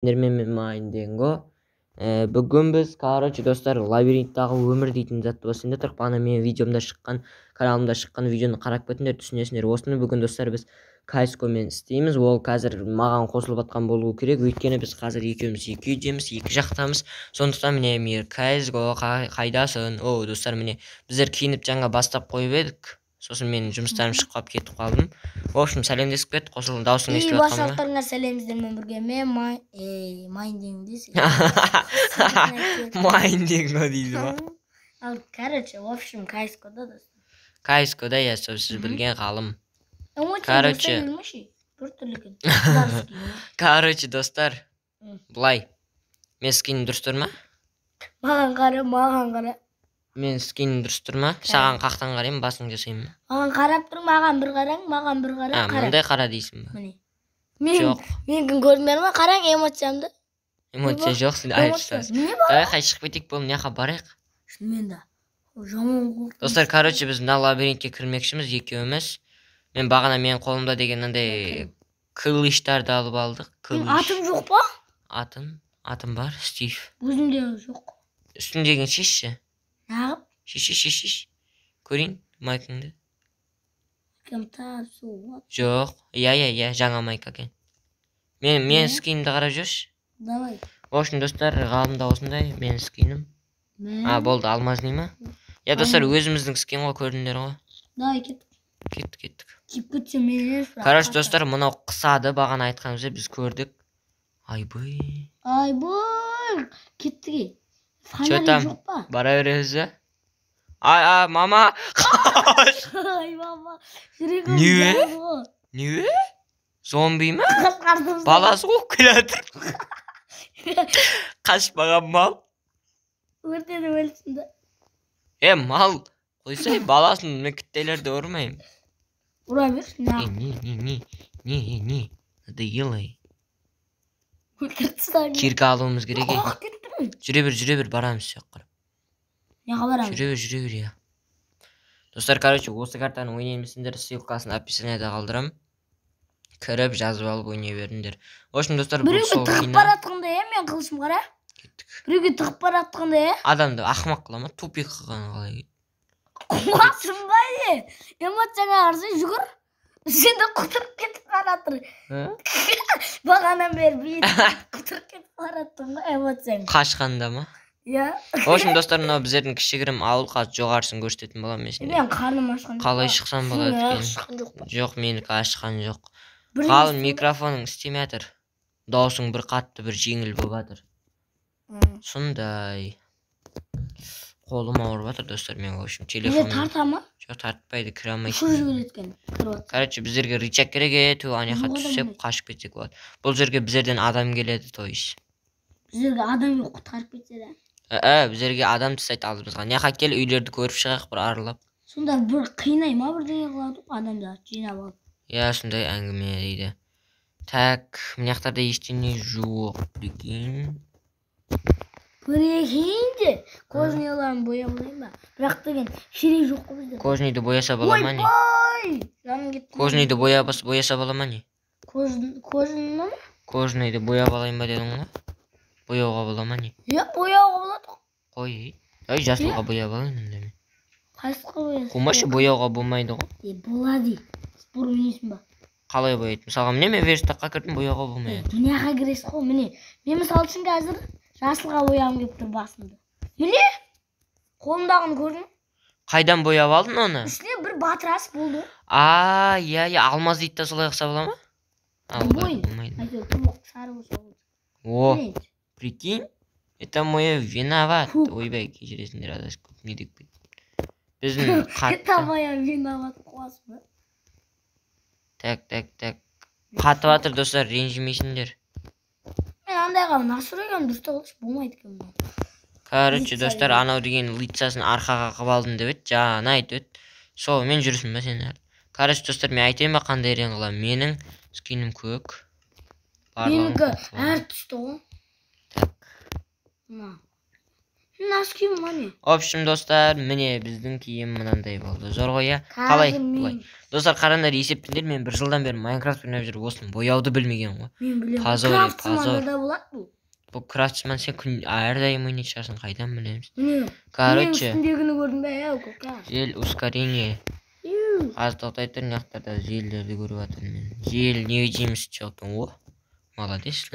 Майнденго. Бүгін біз, короче, достар, лабиринттағы өмір дейтін затты басында тұрып, ана менің видеомда шыққан, каналымда шыққан видеоны қарап кетіңдер, түсінесіңдер. Осыны бүгін, достар, біз кайскомен істейміз. Ол қазір маған қосылып жатқан болуы керек, өйткені біз қазір екеуміз екі үйдеміз, екі жақтамыз. Сондықтан міне мир кайско қайдасың? О, достар, міне біздер киініп жаңа бастап қойып едік. Сосын мен жұмыстарым шығып қалып кетіп қалдым. В общем, сәлемдесіп кет, қосылдың дауысың естіліп жатқан ба? Башақтарыңа сәлеміздермен бірге мен майндинг дейсің. Майндинго дейді ма? Ал, короче, в общем, кайскода достар. Кайскода, я сіз білген ғалым. Короче, достар, бұлай. Мен скинім дұрыс тұр ма? Маған қара. Мен скинім дұрыс тұр ма? Саған қақтан қарайым, басың жасайым ма? Маған қарап тұр, маған бір қараң, маған бір қараң. Мұндай қара дейсің ба? Жоқ. Мен күн көрдіңдер ма? Қараң эмоциямды. Эмоция жоқ, сен айтыстасың. Қай шығып кетейік бұл, мыняқа барайық? Шынымен да. Жаман қорқып. Достар, короче, біз мына лабиринтке кірмекшіміз, екеуміз. Мен бағана менің қолымда деген андай кылыштарды алып алдық. Атым жоқ па? Атым бар, Стив. Өзімде жоқ. Үстіндеген шешші. Нағып? Шеш. Көрейін, майкыңды. Кемтасу. Жоқ, я, жаңа майка кен. Мен скинімді қарап жүрші. Давай. В общем, достар, ғалымда осындай, мен скинім. Болды, алмазный ма? Я, достар, өзіміздің скин ғой, көрдіңдер ғой. Давай, кеттік. Кеттік. Кипкітсе менен сұрақ. Короче, достар, мұнау қысады, бағана айтқанымызды біз көрдік. Айбой. Кеттіге. Чё там? Бара береміз. Мама. Ай, мама. Не? Зомби ма? Баласы ғой келатыр. Қашпаған мал. Өртеді өлсінді. Мал. Қойсай, баласын мекіттелерді ұрмайым. Ұра берші, Не. Надоелай. Өлтіртсі. Кирка алуымыз керек. Жүре бер, барамыз сүйек қарап. Неға барамыз? Жүре бер, я. Достар, короче, осы картаны ойнаймысыңдар, ссылкасын описанияда қалдырам. Кіріп, жазып алып ойнай беріңдер. В общем, достар, бұл сол біреуге тығып баратқанда, мен қылышым қара. Біреуге тығып баратқанда, адамды ақымақ қылама, тупик қылғаны қалай. Қуасың ба, эмоцияңа қарсы жүгір. Сенде құтырып кетіп баратыр. Бағана бері құтырып кетіп бараттың ба, эмоцияң. Қашқанда ма? В общем, достар, мынау біздердің кішігірім ауыл қазір жоғарысын көрсететін болам мен. Мен қарным ашқан жоқ. Қалай шықсам болады екен? Жоқ, менікі ашқан жоқ. Ғалым, микрофоның істемей жатыр. Даусың бір қатты, бір жеңіл болып жатыр. Сондай. Қолым ауырып жатыр, достар, мен, в общем, телефоным. Тарта ма? Жоқ, тартпайды, кіре алмайды. Шу жүргелеткен. Короче, біздерге рычаг керек еді, аняқа түсіп, қашып кетсек болады. Бұл жерге біздерден адам келеді, то есть. Біздерге адам жоқ, құтқарып кетсе де. Біздерге адам тастайды алдымызға. Неқа кел, үйлерді көріп шығайық, бір арылап. Сонда бір қинай ма бірдеңе қылады, адамды жинап алып. Сондай әңгіме дейді. Так, мынаяқтарда ештеңе жоқ, прикинь. Прикиньте, кожниларын бояп алайын ба? Бірақ деген шерей жоқ қой бізде. Кожниді бояса бола ма не? Жаным кетті. Кожниді бояса бола ма не? Кожны ма? Кожниді бояп алайын ба дедің ғой? Бояуға бола ма не? Бояуға болады. Қой, жасылға бояп алайын үндеме. Қайсыға боясың? Қумашы бояуға болмайды ғой? Болады. Спор ойнайсың ба? Қалай бояйды? Мысалға, міне мен верстаққа кірдім, бояуға болмайды. Дүнияға кіресіз ғой, міне. Мен мысал үшін қазір жасылға бояғым келіп тұр басымды. Міне, қолымдағыны көрдің? Қайдан бояп алдың оны? Үстіне бір батырасы болды. Алмаз дейді да солай қыса бола ма? Болмайды. Сары болса болды. О, прикинь, это моя виноват. Ойбай, кешіресіңдер, адас көп не деп кетті. Біздің қатты. Это моя виноват қуасың ба? Так. Қатып атыр, достар, ренжімейсіңдер. Мен андайға насыр егем дұрыста болшы, болмайды екен. Короче, достар, анау деген лицасын арқаға қып алдым деп еді, жаңа айтып еді. Сол, мен жүрсін ба сен әлі? Короче, достар, мен айтайын ба қандай рен қылам? Менің скинім көк. Менікі әр түсті ғой. Nasıl kiyim mani? В общем, достар, міне біздің киім мынандай болды. Зор ғой, иә? Қалай? Былай. Достар, қараңдар, есептеңдер, мен 1 жылдан бері Майнкрафт ойнап жүріп, осыны бояуды білмеген ғой. Мен білемін. Позор. Крафтсманда болады бұл. Бұл крафтсман сен әрдайым ойнайтын шығарсың, қайдан білеміз? Короче. Мен үстіндегіні көрдім бе, көке. Жел ускорение. Аз тоқтай тұр, мынаяқтарда желдерді көріп жатырмын мен. Жел не дейміз жоқтың, о? Молодец.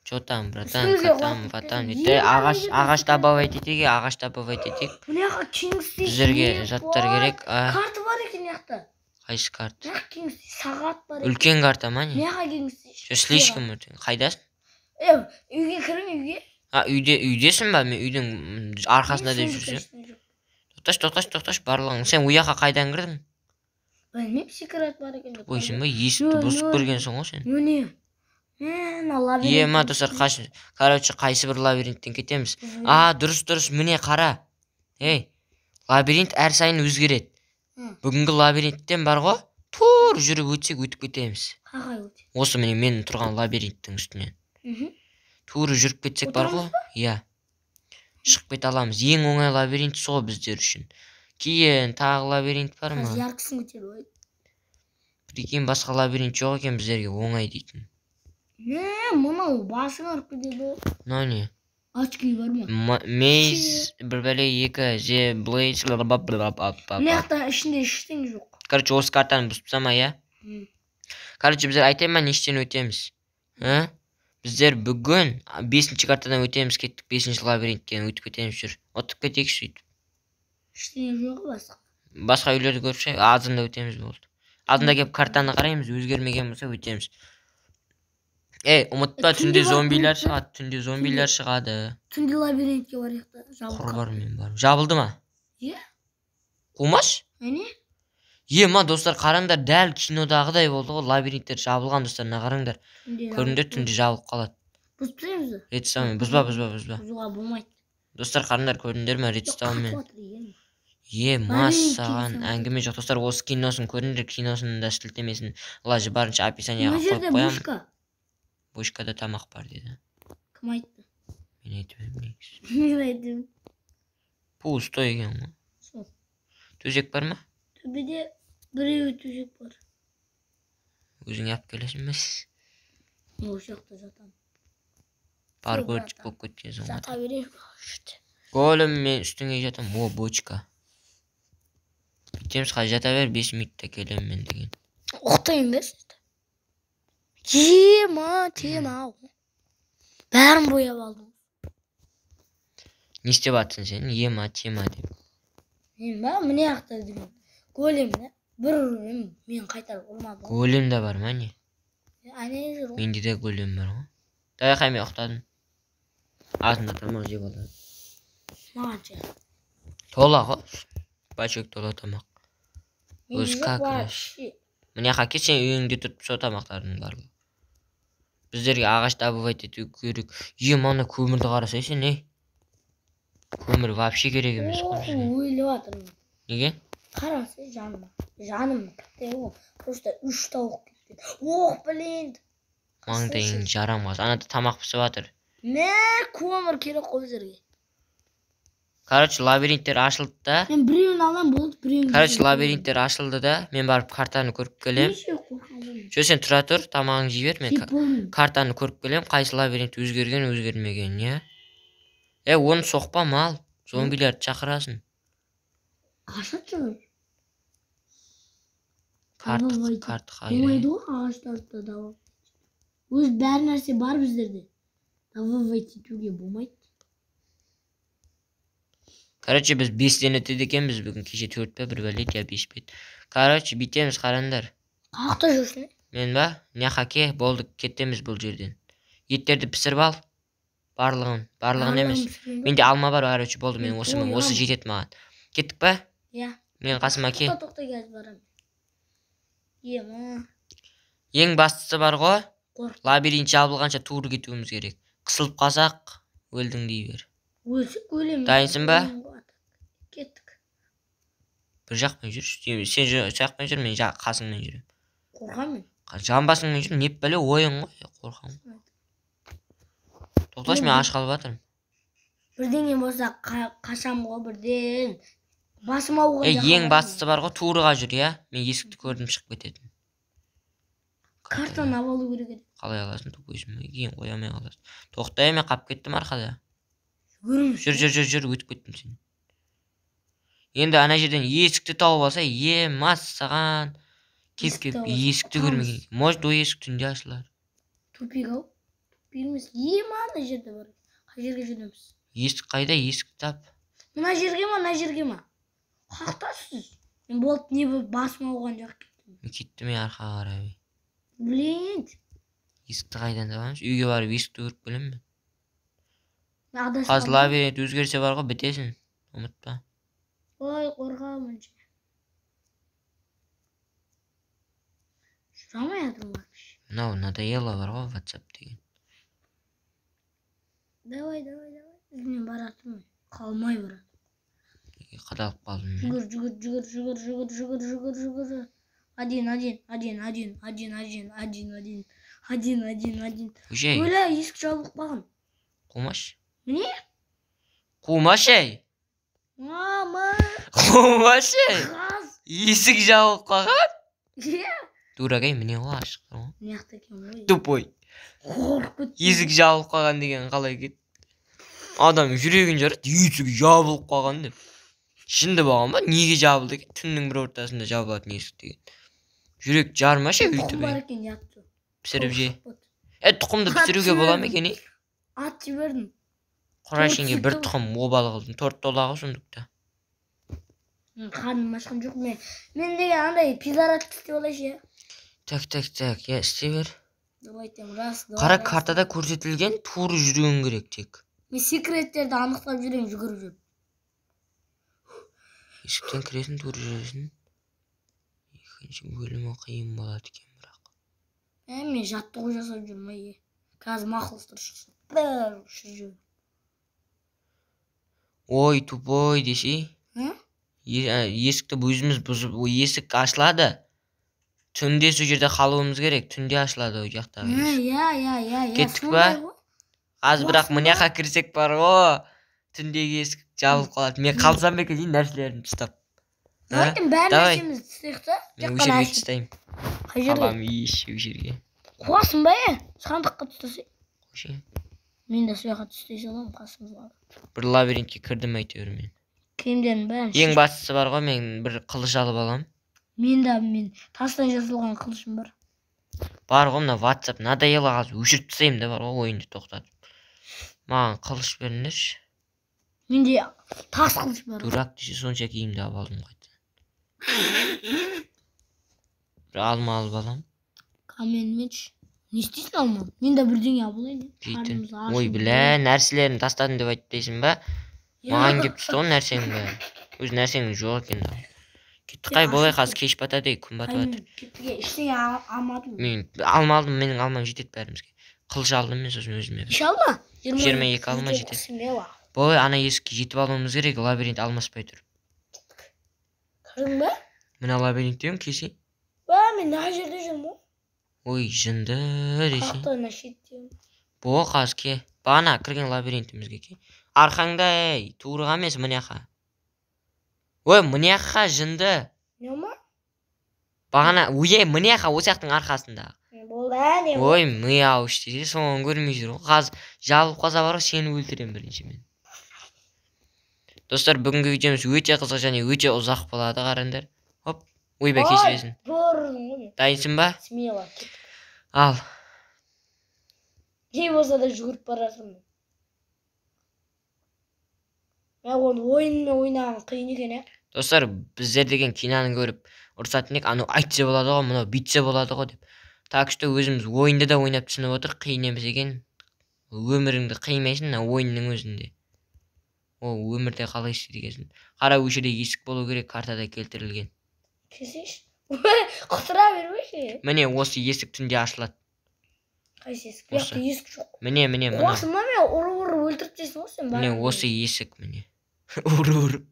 Чё там, братан, катам. Ағаш добавать етеге, ағаш добавать етек. Бұняқа кеңістік. Біздерге жаттар керек. Карта бар екен яқта. Қайсы карта? Бұняқа кеңістік, сағат бар екен. Үлкен карта ма не? Бұняқа кеңістік. Жо, слишком үлкен. Қайдасың? Үйге кірім, үйге. Үйдесің ба? Мен үйдің арқасында деп жүрсем. Тоқташ, барлығың. Сен ұяқа қайдан кірдің? Білмейм, секрет бар екен. Ойсың ба? Есікті бұзып көргенсің ғой сен. Міне. Ема, достар, короче, қайсы бір лабиринттен кетеміз. Дұрыс, міне қара. Лабиринт әр сайын өзгереді. Бүгінгі лабиринттен бар ғой, тур жүріп өтсек өтіп кетеміз. Осы міне мен тұрған лабиринттің үстінен. Тур жүріп кетсек бар ғой, иә. Шығып кете аламыз. Ең оңай лабиринт сол біздер үшін. Кейін тағы лабиринт бар ма? Яркысын көтер ой. Прикинь, басқа лабиринт жоқ екен біздерге оңай дейтін. Мынау басың арып кетеді ол. Мынау не? Очки бар ма? Мейз, бір бәле, 2, зе, блейз, Мынаяқта ішінде ештеңе жоқ. Короче, осы картаны бұзып тастама, иә? Короче, біздер айтайын ба, нештен өтеміз? Біздер бүгін 5-ші картадан өтеміз, кеттік 5-ші лабиринттен өтіп кетеміз жүр. Отып кетейік сөйтіп. Ештеңе жоқ басқа. Басқа үйлерді көріп шай, азында өтеміз болды. Азында кеп картаны қараймыз, өзгермеген болса өтеміз. Ұмытпа, түнде зомбилер шығады. Түнде лабиринтке барайықта. Құрбар мен барым. Жабылды ма? Е. Қумаш? Әне? Ма, достар, қараңдар, дәл кинодағыдай болды ғой, лабириттер жабылған, достарына қараңдар. Көріңдер, түнде жабылып қалады. Бұзбаймыз. Редстоун, бұзба. Бұзуға болмайды. Достар, қараңдар, көріңдер ме, Редстоунмен. Массаған әңгіме жоқ, достар, осы киносын көріңдер, киносын да сілтемесін лажы барынша описанияға қойып қоямын. Бошкада тамақ бар деді. Кім айтты? Мен айтып негіз. Мен айтым. Пусто екен ғой. Сол. Төсек бар ма? Төбеде біреуі төсек бар. Өзің ап келесің бе? Осы жақта жатам. Бар көріп болып кеткенсің ғой. Жата берейін. Голым, мен үстіңе жатам. О, бочка. Бітеміз, қай жата бер, 5 минутта келем мен деген. Оқтайын бе сізді? Тема. Бәрін бояп алдым. Не істеп атсың сен? Тема деп. Мен ба, міне ақтар деген. Големді бір ұрым мен қайтарып ұрмадым. Голем да бар ма не? Әне жүр ғой. Менде де голем бар ғой. Дай қаймен ұқтадың. Азында тамақ жеп алады. Маған ше. Тола ғой. Бачок тола тамақ. Өз какраш. Міне қаке, сен үйіңде тұрып со тамақтардың барлығы. Біздерге ағаш добывать ету керек. Мана көмірді қарасай сен, Көмір вообще керек емес қой бізге. Ойлап атырмын. Неге? Қарасы жаным кітті ғой. Просто 3 тауық кетті. Блин. Маңдайың жарамaz. Анада тамақ пісіп жатыр. Көмір керек қой бізерге. Короче, лабириттер ашылды да. Мен біреуін алам болды, біреуін. Короче, лабириттер ашылды да. Мен барып картаны көріп келем. Жо, сен тұра тұр, тамағың жей бер. Мен картаны көріп келем. Қайсы лабиринт өзгерген, өзгермеген, не? Оны соқпа мал. Зомбилерді шақырасын. Қашат жүр. Карты қайыр. Болмайды ғой ағаштарды давап. Өз бәр нәрсе бар біздерде. Давап етуге болмайды. Короче, біз 5-тен өтеді екенбіз бүгін, кеше 4 пе, бір бәлет, я 5 пет. Короче, битеміз, қарандар. Қақта жүрсің? Мен ба? Не қаке, болды, кеттеміз бұл жерден. Еттерді пісіріп ал. Барлығын емес. Менде алма бар, короче, болды, мен осы жетет маған. Кеттік па? Иә. Мен қасыма ке. Тоқта кәз барам. Ең бастысы бар ғой, лабиринт жабылғанша тур кетуіміз керек. Қысылып қалсақ, өлдің дей бер. Өлсік өлем. Дайынсың ба? Кеттік. Бір жақпен жүр. Сен жақпен жүр, мен қасыңмен жүрем. Қорқам мен. Жамбасыңмен жүр, неп бәле ойын ғой, қорқам. Тоқташ, мен аш қалып жатырмын. Бірдеңе болса қашам ғой бірден. Басым ауған жаққа. Ең бастысы бар ғой, турыға жүр, я? Мен есікті көрдім шығып кететін. Картаны алу керек еді. Қалай аласың, тупойсың ба? Кейін қоя алмай қаласың. Тоқтай, мен қап кеттім арқада. Жүр, өтіп кеттім сен. Енді ана жерден есікті тауып алса, массаған. Кеп, есікті көрмеген. Может, о есік түнде ашылар. Тупик ау. Тупик ана жерде бар. Қай жерге жүреміз? Есік қайда? Есік тап. Мына жерге ма? Қақтасыз. Мен болып не басым ауған жақ кеттім. Мен кеттім арқаға қарай. Блин. Есікті қайдан табамыз? Үйге барып есікті көріп келем мен. Қазір Қазір лабиринт өзгерсе бар ғой, бітесің. Ұмытпа. Ой, қорқамын. Жүрамай жатырмын. Мынау надоело бар ғой, WhatsApp деген. Давай. Мен баратырмын. Қалмай баратырмын. Қадалып қалдым мен. Жүгір. Один. Көшей. Өлә, есік жабылып қалған. Қумаш. Міне? Қумаш ей. Мама. Қумаш ей. Қаз. Есік жабылып қалған. Е? Дурагай, міне ғой ашық. Не яқты екен ғой. Тупой. Қорқыт. Есік жабылып қалған деген қалай кет. Адам жүрегін жарады, есік жабылып қалған деп. Шынды болған ба? Неге жабылды екен? Түннің бір ортасында жабылатын есік деген. Жүрек жармашы өйтіп. Тұқым бар екен ятты. Пісіріп же. Тұқымды пісіруге бола ма екен? Ат жібердім. Құрашенге бір тұқым обалы қылдым. Торт толағы сондықта. Қарным ашқан жоқ мен. Мен деген андай пизарат істеп олайшы. Так, я істей бер. Давайтем раз. Қара картада көрсетілген туры жүруің керек тек. Мен секреттерді анықтап жүрем, жүгіріп жүріп. Есіктен кіресің, туры жүресің. Екінші бөлімі қиын болады екен бірақ. Мен жаттығу жасап жүрмей. Қазір мақұлыстыр шықсын. Бір жүріп. Ой, тупой десей. Есікті өзіміз бұзып, есік ашылады. Түнде сол жерде қалуымыз керек. Түнде ашылады ол жақтағы есік. Кеттік па? Аз бірақ мыняқа кірсек бар ғой. Түндегі есік жабылып қалады. Мен қалсам ба екен нәрселерімді ұстап. Давайте бәрін нәрсемізді істейік та. Мен өз жерге тастаймын. Қай жерге? Алам еш өз жерге. Қуасың ба е? Сандыққа түстесе. Қойшы. Мен де сояққа түстей салам қасымызға. Бір лабиринтке кірдім әйтеуір мен. Киімдерін бәрін. Ең бастысы бар ғой, мен бір қылыш алып алам. Мен тастан жасалған қылышым бар. Бар ғой, мына WhatsApp надоело қалды. Өшіріп тастаймын да бар ғой, ойынды тоқтатып. Маған қылыш беріңдерші. Менде тас қылыш бар. Дурак десе сонша киімді алып алдым қайтадан. Бір алма алып алам. Каменмеш. Не істейсің алма? Мен де бірдеңе алайын. Жейтін. Ой, білә, нәрселерін тастадым деп айтпайсың ба? Маған кеп түсті ғой нәрсенің бәрі. Өз нәрсенің жоқ екен. Кетті қай болай, қазір кеш батады, күн батады. Кеттіге ештеңе алмадым. Мен алмадым, менің алмам жетеді бәрімізге. Қылыш алдым мен сосын өзіме. Еш алма? 22 алма жетеді. Болай, ана есікке жетіп алуымыз керек, лабиринт алмаспай тұр. Кірдің ба? Мына лабиринттен кесе. Мен мына жерде жүрмін. Ой, жынды десе. Қақтана шеттем. Бұл қаз ке. Бағана кірген лабиринтімізге ке. Арқаңда, ей, туырға емес мыняқа. Ой, мыняқа жынды. Не ма? Бағана, ой, мыняқа осяқтың арқасында. Болды, Ой, мы ауыш десе, соңын көрмей жүр. Қаз жалып қаза бар, сені өлтірем бірінші мен. Достар, бүгінгі видеомыз өте қызық және өте ұзақ болады, қараңдар. Хоп, ойбай кешіресің. Дайынсың ба? Смело. Ал. Не болса да жүгіріп барасың. Мен оны ойынмен ойнаған қиын екен, ә? Достар, біздер деген киноны көріп ұрсатын ек, аны айтса болады ғой, мұны бүйтсе болады ғой деп. Так что өзіміз ойынды да ойнап түсініп отыр, қиын емес екен. Өміріңді қимайсың, ойынның өзінде. Ол өмірде қалай істейді екенсің. Қара өшірде есік болу керек, картада келтірілген. Кесеш? Құтыра бермеші. Міне осы есік түнде ашылады. Қайсы есік? Яқты есік жоқ. Міне. Қуасың ба мен ұры өлтіріп тесің ғой сен? Міне осы есік міне. Ұры.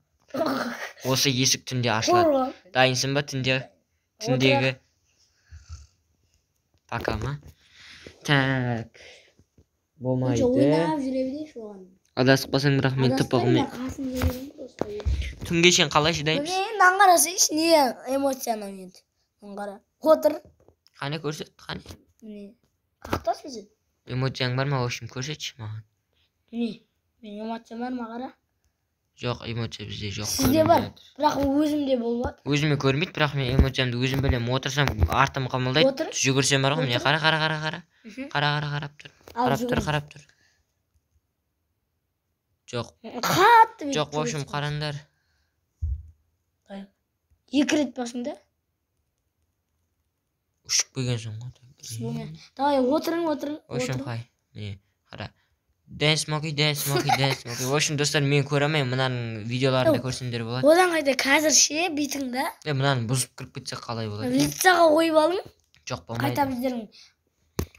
Осы есік түнде ашылады. Дайынсың ба түндегі? Пока ма? Так. Болмайды. Ойнап жүре берейінші оған. Адасып қалсаң бірақ мен тыпығымен. Түнге шейін қалай шыдаймыз? Мынаны қарасайшы, не эмоцияны енді. Мынаны қара. Отыр. Қане көрсет, қане. Міне. Қақтасың сен? Эмоцияң бар ма, общем, көрсетші маған. Міне. Мен эмоция бар ма қара? Жоқ, эмоция бізде жоқ. Сізде бар, бірақ өзімде болмады. Өзіме көрмейді, бірақ мен эмоциямды өзім білем. Отырсам артым қамылдайды. Жүгірсем бар ғой, міне қара. Қарап тұр. Қарап тұр. Жоқ. Қатты. Жоқ, в общем, қараңдар. Екі рет басында. Ұшып келгенсің ғой. Давай, отырың. В общем, қай. Міне, қара. Dance monkey. В общем, достар, мен көремін, мынаның видеоларында көрсеңдер болады. Одан қайда қазір ше, битіңді. Мынаны бұзып кіріп кетсек қалай болады? Лицаға қойып алың. Жоқ, болмайды. Қайта біздерің.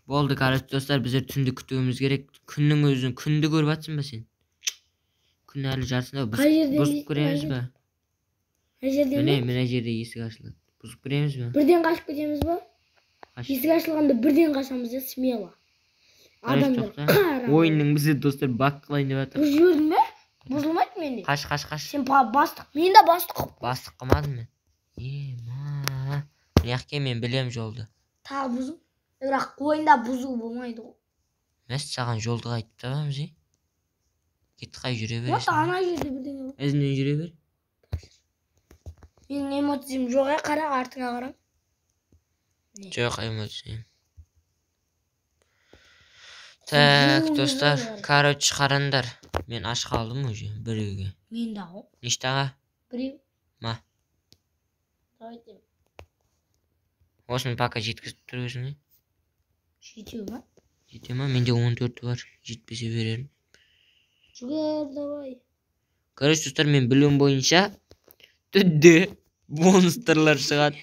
Болды, короче, достар, біздер түнді күтуіміз керек. Күннің өзін, күнді көріп атсың ба сен? Күн әлі жарсында, бұзып көреміз ба? Міне жерде есік ашылады. Бұзып көреміз ба? Бірден қашып кетеміз ба? Есік ашылғанда бірден қашамыз да, смело. Ойынның бізде достар бак қылайын деп жатыр. Бұзылдың ба? Бұзылмайды менде. Қаш. Сен бастық. Мен де бастық. Бастық қылмадым мен. Міне мен білем жолды. Тағы бұзу. Бірақ ойында бұзу болмайды ғой. Мәс саған жолды қайтып табамыз, Кет қай жүре бересің. Ана жерде бірдеңе бар. Ізінен жүре бер. Менің эмоциям жоқ, қара, артыңа қарам. Жоқ эмоциям. Так, достар, короче, қарандар. Мен аш қалдым уже, біреуге. Мен дағы. Нештаға? Біреу. Ма? Давайте. Осыны пока жеткізіп тұр өзіңе. Жетеу ма? Жете ма? Менде 14 бар. Жетпесе берерім. Жүгер, давай. Короче, достар, мен білуім бойынша түнде монстрлар шығады.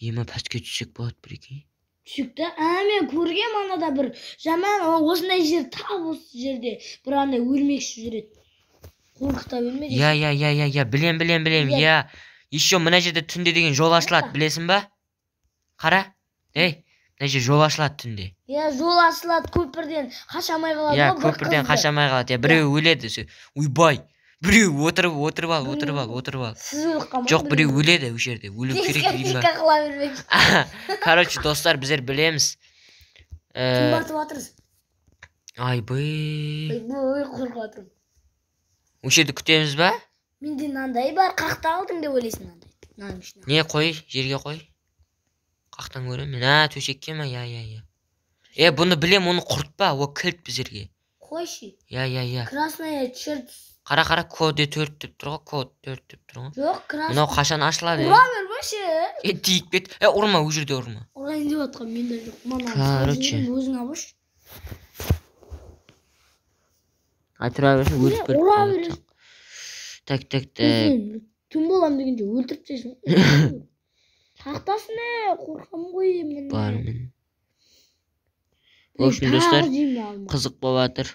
Ема пәске түссек болады прикинь. Түсікті? Мен көргем анада бір жаман осындай жер, тап осы жерде бір андай өлмекші жүреді. Қорқыта білмеді. Я, білем. Я. Еще мына жерде түнде деген жол ашылады, білесің ба? Қара. Мына жер жол ашылады түнде. Я, жол ашылады, көпірден қашамай қалады. Я, көпірден қашамай қалады. Біреу өледі. Уйбай. Біреу отырып ал. Сіз өліп қалмай. Жоқ, біреу өледі өш жерде. Өлу керек дейін ба? қыла бермек. Короче, достар, біздер білеміз. Кім батып атырыз? Айбай. Қорқып атырым. Өш жерді күтеміз ба? Менде нандай бар, қақта алдың деп ойлайсың нандай. Не қой, жерге қой. Қақтан көрем мен. Төсекке ма? Я. Бұны білем, оны құртпа, о кілт біздерге. Қойшы. Я. Красная черт. Қара, код 4 деп тұр ғой, код 4 деп тұр ғой. Жоқ, красный. Мынау қашан ашылады? Ұра бермеші. Тиіп кет. Ұрма, өз жерде ұрма. Ұрайын деп атқан, менде жоқ. Короче. Өзің абыш. Айтыра берсін, өліп бөліп. Ұра бересің. Так. Түн болам дегенде өлтіріп тесің. Тақтасыны, қорқам ғой мен. Бармын. Общем, достар, қызық болатыр.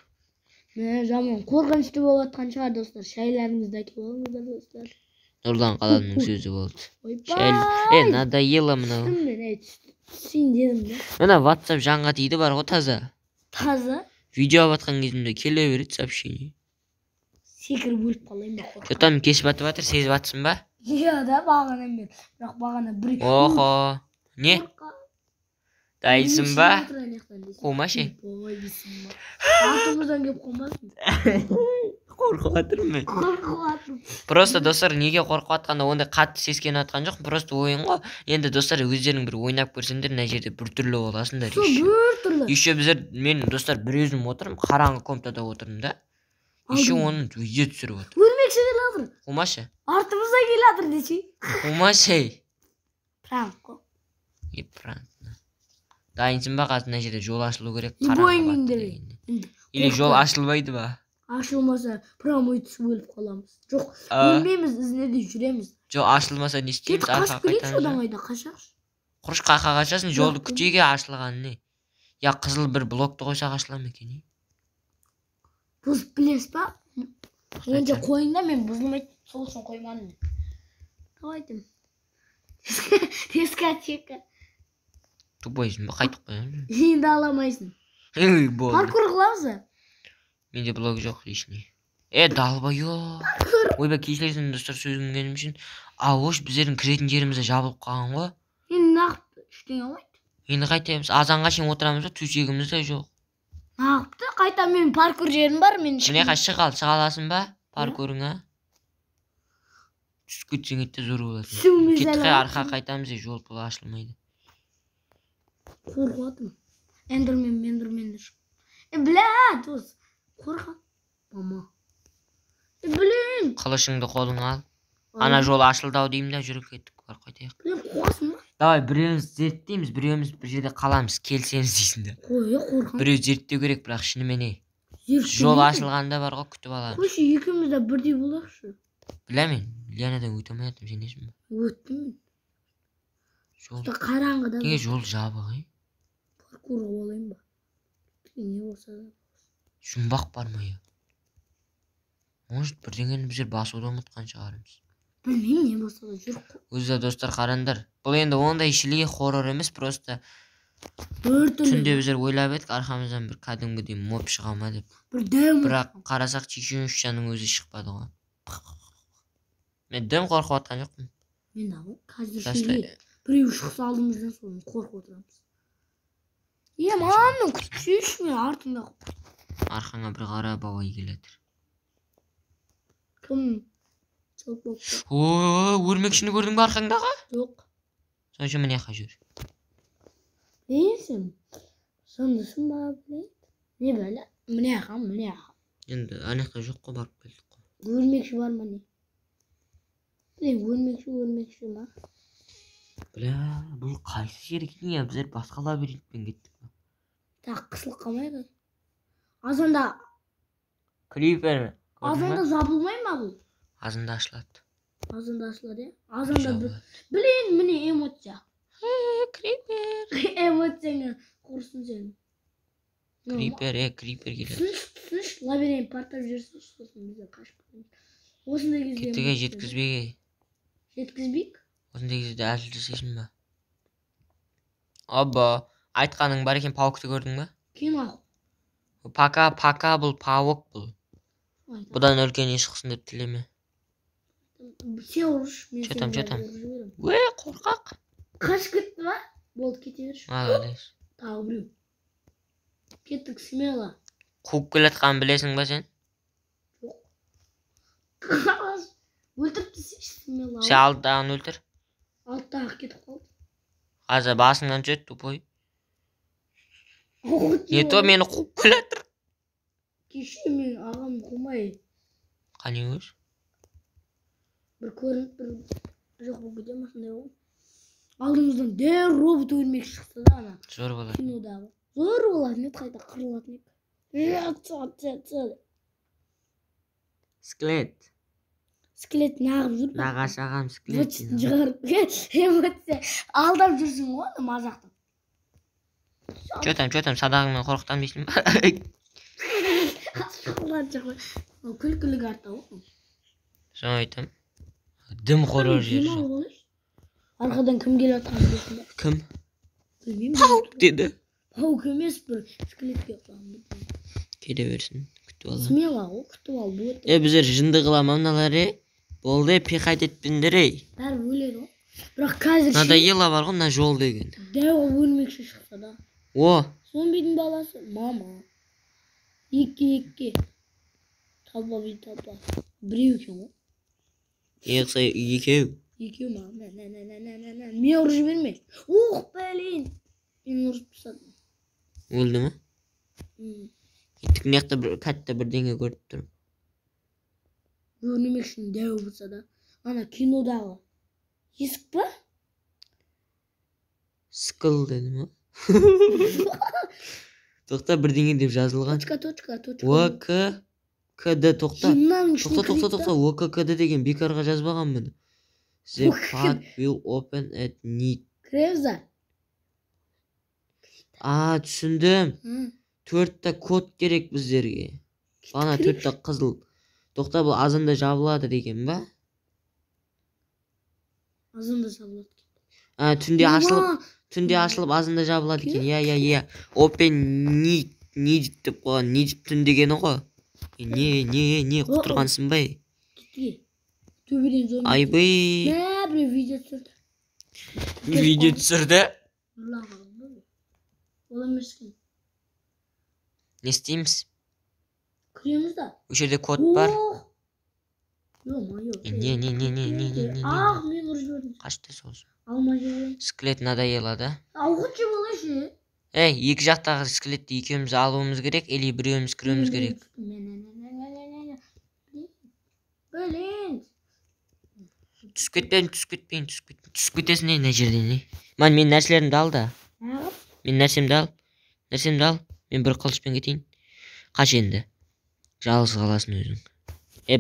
Жаман қорқынышты болып атқан шығар, достар. Шайларыңызды әкеп алыңыздар, достар. Нұрлан Қаланның сөзі болды. Надоело мынау. Сен дедім де. Мына WhatsApp жанға тиді бар ғой таза. Таза? Видео батқан кезімде келе береді сообщение. Секіріп өліп қалайын ба? Что-то кесіп атып жатыр, сезіп атсың ба? Иә да, бағана мен. Бірақ бағана бір... Охо. Не? Дайсың ба? Қомашы? Артымыздан кеп қомасын. Қорқып атырмын мен. Просто достар, неге қорқып атқанда ондай қатты сескеніп атқан жоқ, просто ойын ғой. Енді достар, өздерің бір ойнап көрсеңдер, мына жерде біртүрлі боласыңдар. Біртүрлі. Еще біздер, мен достар бір өзім отырмын, қараңғы комнатада отырмын да. Еще оның видео түсіріп отыр. Өлмекші келе жатыр. Қомашы? Артымыздан келе жатыр десе. Қомашы? Пранк қой. Пранк. Дайынсың ба қазір, мына жерде жол ашылу керек. Или жол ашылмайды ба? Ашылмаса, промой түсіп өліп қаламыз. Жоқ, өлмейміз, ізіне де жүреміз. Жоқ, ашылмаса не істейміз? Қашып келейікші одан қайда, қашақшы. Құрыш қақа қашасын, жолды күтеге ашылған не? Я қызыл бір блокты қойсақ ашылам екен. Бұзып білес ба? Онша қойында мен бұзылмайды, сол үшін қоймадым. Давайтым. Дискотека. Тупойсың ба, қайтып қоямын. Енді аламайсың. Болды. Паркур қыламыз ба? Менде блог жоқ лишний. Далбайо. Ойбай кешіресің достар сөзіңгенім үшін. Ош біздердің кіретін жерімізде жабылып қалған ғой. Енді нағып ештеңе болмайды. Енді қайтамыз. Азанға шейін отырамыз ба, төсегіміз де жоқ. Нағыпты, қайта мен паркур жерім бар, мен Міне шыға аласың ба? Паркурыңа. Түсіп кетсең етті зор болады. Кеттік арқа қайтамыз, жол пұлы ашылмайды. Қорқатым. Эндермендер. Бля, дос. Қорқат. Мама. Блин. Қылышыңды қолыңа ал. Ана жол ашылды ау деймін да, жүріп кеттік. Бар қайтайық. Блин, қорқасың ба? Давай, біреуіміз зерттейміз, біреуіміз бір жерде қаламыз, келсеміз дейсіңдер. Қорқам. Біреу зерттеу керек, бірақ шынымен жол ашылғанда бар ғой, күтіп аламыз. Қойшы, екеуміз де бірдей болайықшы. Білемін, Лианадан өте алмайатым, сенесің бе? Өттім. Жол Қараңғыда. неге жол жабық, Паркурға болайын ба? Не болса да. Жұмбақ бар ма? Может, бірдеңені біздер басуды ұмытқан шығармыз. Білмеймін, не болса да жүр. Өзі достар қараңдар. Бұл енді ондай шілге хоррор емес, просто Түнде түнде біздер ойлап едік, арқамыздан бір кәдімгідей моп шыға ма деп. Бірақ қарасақ Чеченшаның өзі шықпады ғой. Мен дым қорқып атқан жоқпын. Мен ау, қазір біреу шықса алдымыздан соң қорқып отырамыз. Маманың күтсейші мен артында. Арқаңа бір қара бабай келетір. Кім? Өрмекшіні көрдің бе арқаңдағы? Жоқ. Сонша міне қа жүр. Білесің, сондысың ба білейді? Не бәлі? Міне қа. Енді анақта жоқ қой, барып келдік қой. Өрмекші бар ма не? Өрмекші ма? Бля, бұл қайсы жер екен я, біздер басқа лабиринтпен кеттік. Так, қысылып қалмайды. Азанда Крипер. Азанда жабылмай ма бұл? Азанда ашылады. Азанда ашылады, я? Азанда білейін, міне эмоция. Крипер. Эмоцияңа құрсын сен. Крипер келеді. Түсініш, лабиринт партап жүрсін, сосын бізде қашып қалайын. Осындай кезде... Кеттіге жеткізбеге. Жеткізбейік? Осындай кезде әзіл жасайсың ба? Оба, айтқаның бар екен, паукты көрдің ба? Кең ақ. Пака бұл пауық бұл. Бұдан өлген шықсын деп тілеме. Сен ұрыш. Чотам. Қорқақ. Қашып кетті ба? Болды, кете берші. Молодец. Тағы біреу. Кеттік, смело. Қуып келатқанын білесің ба сен? Жоқ. Өлтіріп десейші, смело. Сен алдыдағын өлтір. Алдыдағы кетіп қалды. Қазір басыңнан жет, тупой. Не то мені қуып келатыр. Кеше мен ағам қумай. Қане өз? Бір көрініп бір жоқ бұл кете масындай ғой. Алдымыздан дәр робот өлмек шықты да ана. Зор болады. Кинодағы. Зор болады, нет қайта қырылатын ек. Скелет. Скелет нағып жүр. Нағаш ағам скелет. Жығарып. Эмоция. Алдап жүрсің ғой, мазақтап. Чотам, садағыңнан қорқытам дейсің ба? Күлкілік арта ғой. Соң айтам. Дым хоррор жер жоқ. Арқадан кім келіп атқан білесің бе? Кім? Білмеймін. Паук деді. Паук емес, бір скелетке атқан. Келе берсін, күтіп алам. Смело ғой, күтіп ал будет. Біздер жынды қылама мыналар болды, пихать етпендер Бәрі өледі ғой. Бірақ қазір надоело бар ғой, мына жол деген. дәу өлмекші шықса да. Зомбидің баласы, мама. Екі. Талба бейді талба. Біреу екен ғой. Еқса екеу. Екеу ма? Мен ұрып жіберме. Блин. Мен ұрып тастадым. Өлді ме? Еттік неқті кәтті бірдеңе көріп тұрып. Өлмекшінің дәу болса да. Ана кинодағы. Есік па? Скыл деді ма? Тоқта бірдеңе деп жазылған. Точка. ОККД тоқта. Тоқта. ОККД деген бекарға жазбаған мұны. The path will open at night. Кревза. Түсіндім. 4 код керек біздерге. Бана 4 қызыл. Тоқта бұл азанда жабылады деген ба? Азанда жабылады. Түнде ашылып азында жабылады екен. Open need деп қойған. Need түн дегені ғой. Не құтырғансың бай? Кетті. Төбеден зомби. Айбай. Мә, біреу видео түсірді. Видео түсірді. Ол емес екен. Не істейміз? Кіреміз да. Ол жерде код бар. Ё-моё. Не. Ах, мен ұрып жібердім. Қашты сол. Алмай жібердім. Скелет надоело, да? Алғытшы болайшы. Эй, екі жақтағы скелетті екеуміз алуымыз керек, или біреуіміз кіруіміз керек? Блин. Түсіп кетпейін. Түсіп кетесің ана жерден, не? Мен нәрселерімді ал да. Мен нәрсемді ал. Мен бір қылышпен кетейін. Қаш енді. Жалғыз қаласың өзің.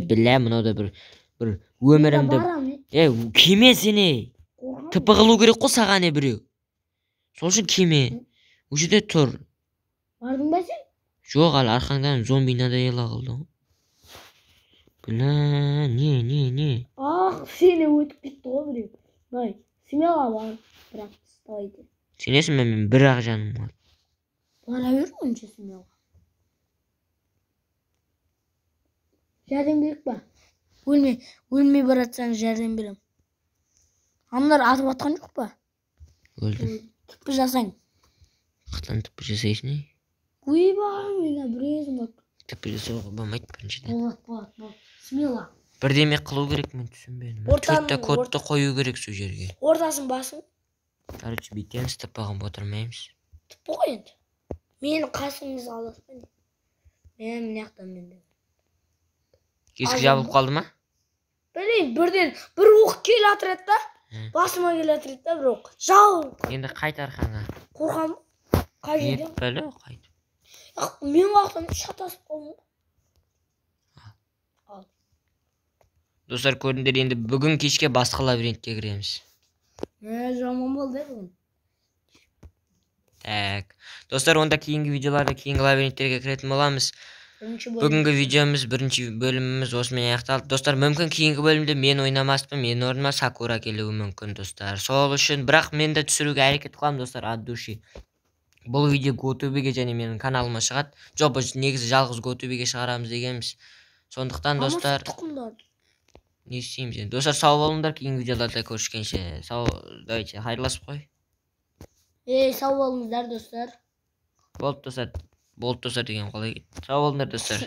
Білә, мынау да бір өмірімді. Кеме сені. Тыпы қылу керек қой саған біреу. Сол үшін кеме. Ол жерде тұр. Бардың ба сен? Жоқ, әлі арқаңдан зомби надоело қылды. Білә, не. Ах, сені өтіп кетті ғой біреу. Бай, смело бар. Бірақ стойды. Сенесің бе, мен бір ақ жаным var. Бара бер онша смело. Жәрдем керек па? Өлмей баратсаң жәрдем берем. Андар атып атқан жоқ па? Өлдім. Тіпі жасаң. Қақтан тіпі жасайсың, не? Ойбай, мені бірезім бak. Тіпі жасауға болмайды біріншіден. Болады. Смело. Бірдеме қылу керек, мен түсінбедім. Төртті кодты қою керек сол жерге. Ортасын басың. Короче, бүйтеміз, тіппағын отырмаймыз. Тіпі ғой енді. Мені қасыңыз аласпын. Мен мынаяқтан мен. Есік жабылып қалды ма? Білейін, бірден бір оқ кел атырады да. Басыма кел атырады да бір оқ. Жау. Енді қайт арқаңа. Қорқам. Қай жерден? Білі, қайт. Мен уақыттан шатасып қалдым. Ал. Достар, көрдіңдер, енді бүгін кешке басқа лабиринтке кіреміз. Жаман болды бүгін. Так. Достар, онда кейінгі видеоларда кейінгі лабиринттерге кіретін боламыз. Бүгінгі видеомыз, бірінші бөліміміз осымен аяқталды. Достар, мүмкін кейінгі бөлімде мен ойнамаспын, мен орныма Сакура келуі мүмкін, достар. Сол үшін, бірақ мен де түсіруге әрекет қыламын, достар, от души. Бұл видео GoTube'ге және менің каналыма шығады. Жоқ, біз негізі жалғыз GoTube'ге шығарамыз дегенбіз. Сондықтан, достар, не істейміз енді? Достар, сау болыңдар, кейінгі видеоларда көрішкенше. Давайте, хайырласып қой. Сау болыңыздар, достар. Болды, достар деген қалай кетті. Сау болыңдар, достар.